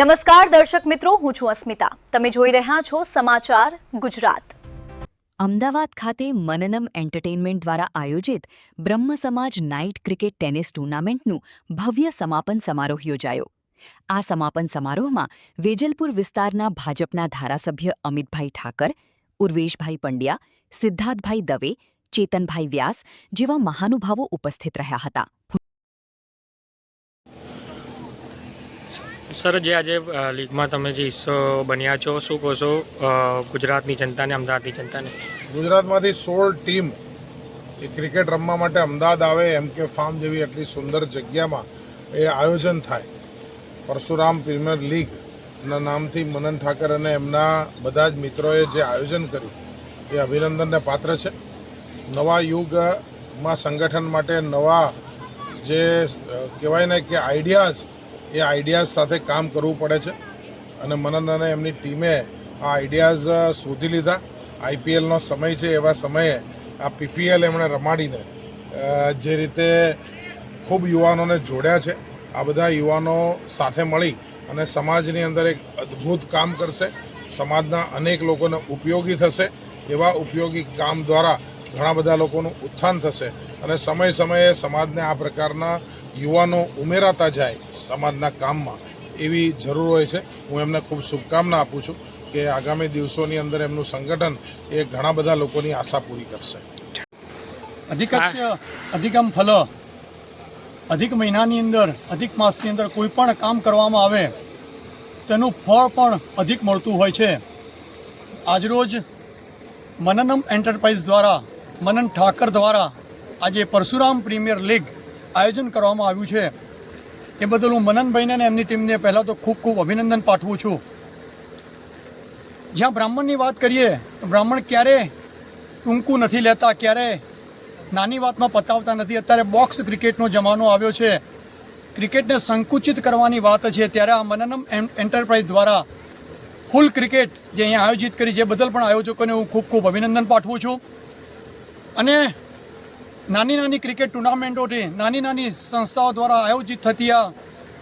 નમસ્કાર દર્શક મિત્રો, હું છું અસ્મિતા. તમે જોઈ રહ્યા છો સમાચાર ગુજરાત. અમદાવાદ ખાતે મનનમ એન્ટરટેનમેન્ટ દ્વારા આયોજિત બ્રહ્મ સમાજ નાઇટ ક્રિકેટ ટેનિસ ટૂર્નામેન્ટનું ભવ્ય સમાપન સમારોહ યોજાયો. આ સમાપન સમારોહમાં વેજલપુર વિસ્તારના ભાજપના ધારાસભ્ય અમિતભાઈ ઠાકર, ઉર્વેશભાઈ પંડ્યા, સિદ્ધાર્થભાઈ દવે, ચેતનભાઈ વ્યાસ જેવા મહાનુભાવો ઉપસ્થિત રહ્યા હતા. સર, જે આજે લીગમાં તમે જે હિસ્સો બન્યા છો, શું કહો છો ગુજરાતની જનતાને, અમદાવાદની જનતાને? ગુજરાતમાંથી 16 ટીમ એ ક્રિકેટ રમવા માટે અમદાવાદ આવે, એમ કે ફાર્મ જેવી એટલી સુંદર જગ્યામાં એ આયોજન થાય. પરશુરામ પ્રીમિયર લીગના નામથી મનન ઠાકર અને એમના બધા જ મિત્રોએ જે આયોજન કર્યું એ અભિનંદનને પાત્ર છે. નવા યુગમાં સંગઠન માટે નવા જે કહેવાય ને કે આઈડિયાઝ સાથે કામ કરવું પડે છે અને મનન અને એમની ટીમે આ આઈડિયાઝ શોધી લીધા. આઈપીએલનો સમય છે, એવા સમયે આ પીપીએલ એમણે રમાડીને જે રીતે ખૂબ યુવાનોને જોડ્યા છે. આ બધા યુવાનો સાથે મળી અને સમાજની અંદર એક અદ્ભુત કામ કરશે. સમાજના અનેક લોકોને ઉપયોગી થશે. એવા ઉપયોગી કામ દ્વારા ઘણા બધા લોકોનું ઉત્થાન થશે અને સમયે સમાજને આ પ્રકારના યુવાનો ઉમેરાતા જાય સમાજના કામમાં, એવી જરૂર હોય છે. હું એમને ખૂબ શુભકામના આપું છું કે આગામી દિવસોની અંદર એમનું સંગઠન એ ઘણા બધા લોકોની આશા પૂરી કરશે. અધિકમ ફલ, અધિક મહિનાની અંદર, અધિક માસની અંદર કોઈ પણ કામ કરવામાં આવે તેનું ફળ પણ અધિક મળતું હોય છે. આજરોજ મનનમ એન્ટરપ્રાઇઝ દ્વારા, મનન ઠાકર દ્વારા આજે પરશુરામ પ્રીમિયર લીગ આયોજન કરવામાં આવ્યું છે. એ બદલ હું મનનભાઈને અને એમની ટીમને પહેલાં તો ખૂબ ખૂબ અભિનંદન પાઠવું છું. જ્યાં બ્રાહ્મણની વાત કરીએ, બ્રાહ્મણ ક્યારે ટૂંકું નથી લેતા, ક્યારે નાની વાતમાં પતાવતા નથી. અત્યારે બોક્સ ક્રિકેટનો જમાનો આવ્યો છે. ક્રિકેટને સંકુચિત કરવાની વાત છે, ત્યારે આ મનનમ એન્ટરપ્રાઇઝ દ્વારા ફૂલ ક્રિકેટ જે અહીંયા આયોજિત કરી, જે બદલ પણ આયોજકોને હું ખૂબ ખૂબ અભિનંદન પાઠવું છું. અને નાની ક્રિકેટ ટુર્નામેન્ટોથી, નાની સંસ્થાઓ દ્વારા આયોજિત થતી આ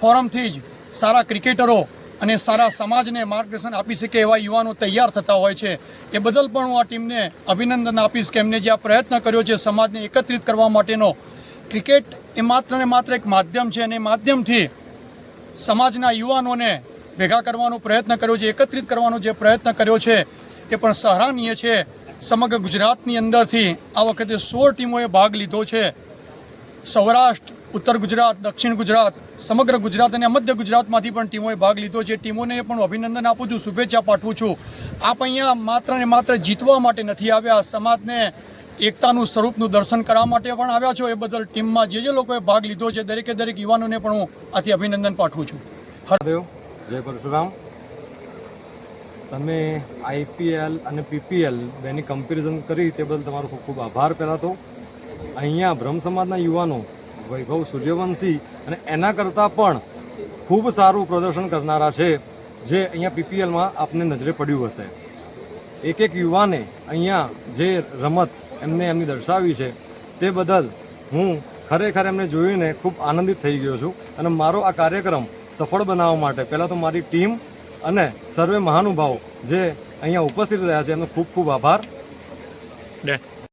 ફોરમથી જ સારા ક્રિકેટરો અને સારા સમાજને માર્ગદર્શન આપી શકે એવા યુવાનો તૈયાર થતા હોય છે. એ બદલ પણ હું આ ટીમને અભિનંદન આપીશ કે એમને જે આ પ્રયત્ન કર્યો છે સમાજને એકત્રિત કરવા માટેનો. ક્રિકેટ એ માત્ર ને માત્ર એક માધ્યમ છે અને એ માધ્યમથી સમાજના યુવાનોને ભેગા કરવાનો પ્રયત્ન કર્યો છે, એકત્રિત કરવાનો જે પ્રયત્ન કર્યો છે એ પણ સરાહનીય છે. સમગ્ર ગુજરાતની અંદરથી આ વખતે 16 ટીમોએ ભાગ લીધો છે. સૌરાષ્ટ્ર, ઉત્તર ગુજરાત, દક્ષિણ ગુજરાત, સમગ્ર ગુજરાત અને મધ્ય ગુજરાતમાંથી પણ ટીમોએ ભાગ લીધો છે. ટીમોને પણ અભિનંદન આપું છું, શુભેચ્છા પાઠવું છું. આપ અહીંયા માત્ર ને માત્ર જીતવા માટે નથી આવ્યા, સમાજને એકતાનું સ્વરૂપનું દર્શન કરવા માટે પણ આવ્યા છો. એ બદલ ટીમમાં જે લોકોએ ભાગ લીધો છે દરેક યુવાનોને પણ હું આથી અભિનંદન પાઠવું છું. હરદેવ, જય પરશુરામ. તમે આઈપીએલ અને પીપીએલ બેની કમ્પેરિઝન કરી તે બદલ તમારો ખૂબ ખૂબ આભાર. પહેલાં તો અહીંયા બ્રહ્મ સમાજના યુવાનો વૈભવ સૂર્યવંશી અને એના કરતાં પણ ખૂબ સારું પ્રદર્શન કરનારા છે, જે અહીંયા પીપીએલમાં આપને નજરે પડ્યું હશે. એક યુવાને અહીંયા જે રમત એમની દર્શાવી છે તે બદલ હું ખરેખર એમને જોઈને ખૂબ આનંદિત થઈ ગયો છું. અને મારો આ કાર્યક્રમ સફળ બનાવવા માટે પહેલાં તો મારી ટીમ અને સર્વે મહાનુભાવો જે અહીંયા ઉપસ્થિત રહ્યા છે એમનો ખૂબ ખૂબ આભાર.